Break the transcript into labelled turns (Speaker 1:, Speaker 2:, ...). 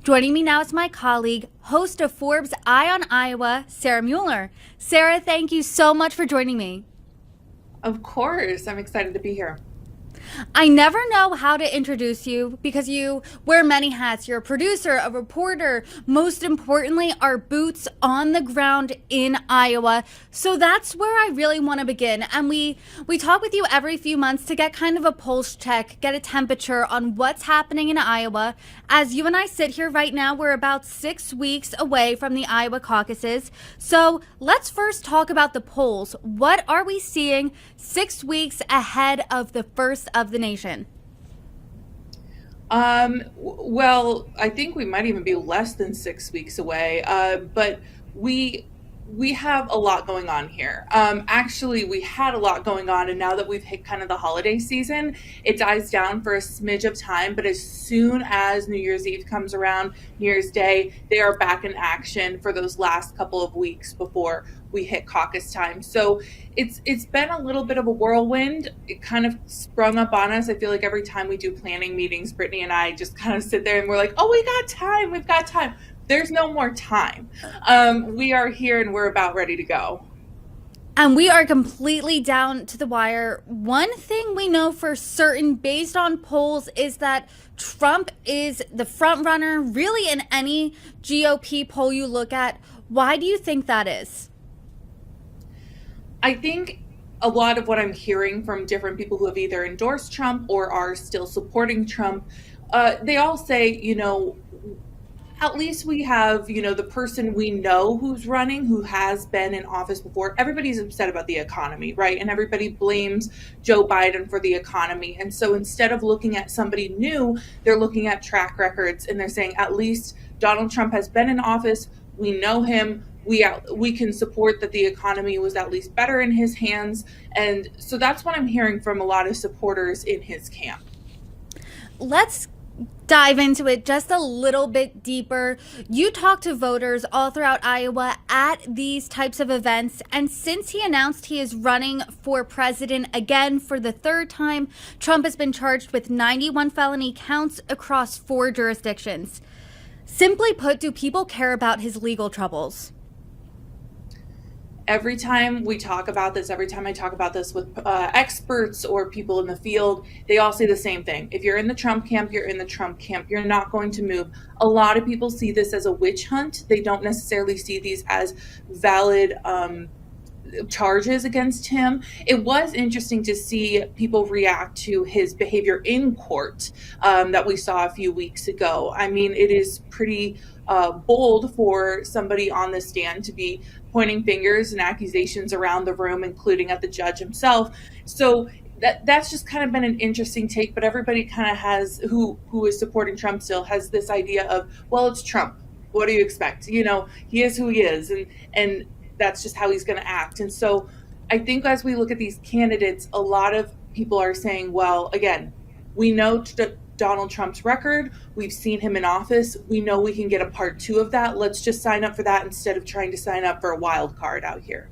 Speaker 1: Joining me now is my colleague, host of Forbes Eye on Iowa, Sarah Muller. Sarah, thank you so much for joining me.
Speaker 2: Of course, I'm excited to be here.
Speaker 1: I never know how to introduce you because you wear many hats. You're a producer, a reporter, most importantly, our boots on the ground in Iowa. So that's where I really want to begin. And we talk with you every few months to get kind of a pulse check, get a temperature on what's happening in Iowa. As you and I sit here right now, we're about 6 weeks away from the Iowa caucuses. So let's first talk about the polls. What are we seeing 6 weeks ahead of the first of the nation?
Speaker 2: Well, I think we might even be less than 6 weeks away, but we have a lot going on here. Actually, we had a lot going on, and now that we've hit kind of the holiday season, it dies down for a smidge of time. But as soon as New Year's Eve comes around, New Year's Day, they are back in action for those last couple of weeks before we hit caucus time. So it's been a little bit of a whirlwind. It kind of sprung up on us. I feel like every time we do planning meetings, Brittany and I just kind of sit there and we're like, oh, we've got time. There's no more time. We are here and we're about ready to go.
Speaker 1: And we are completely down to the wire. One thing we know for certain based on polls is that Trump is the front runner really in any GOP poll you look at. Why do you think that is?
Speaker 2: I think a lot of what I'm hearing from different people who have either endorsed Trump or are still supporting Trump, they all say, at least we have, the person we know who's running, who has been in office before. Everybody's upset about the economy, right? And everybody blames Joe Biden for the economy. And so instead of looking at somebody new, they're looking at track records and they're saying, at least Donald Trump has been in office. We know him. We can support that the economy was at least better in his hands. And so that's what I'm hearing from a lot of supporters in his camp.
Speaker 1: Let's dive into it just a little bit deeper. You talk to voters all throughout Iowa at these types of events, and since he announced he is running for president again for the third time, Trump has been charged with 91 felony counts across 4 jurisdictions. Simply put, do people care about his legal troubles?
Speaker 2: Every time we talk about this, every time I talk about this with experts or people in the field, they all say the same thing. If you're in the Trump camp, you're in the Trump camp. You're not going to move. A lot of people see this as a witch hunt. They don't necessarily see these as valid charges against him. It was interesting to see people react to his behavior in court that we saw a few weeks ago. I mean, it is pretty bold for somebody on the stand to be pointing fingers and accusations around the room, including at the judge himself. So that's just kind of been an interesting take, but everybody kind of has, who is supporting Trump still, has this idea of, well, it's Trump. What do you expect? He is who he is, and that's just how he's going to act. And so I think as we look at these candidates, a lot of people are saying, well, again, we know Donald Trump's record. We've seen him in office. We know we can get a part 2 of that. Let's just sign up for that instead of trying to sign up for a wild card out here.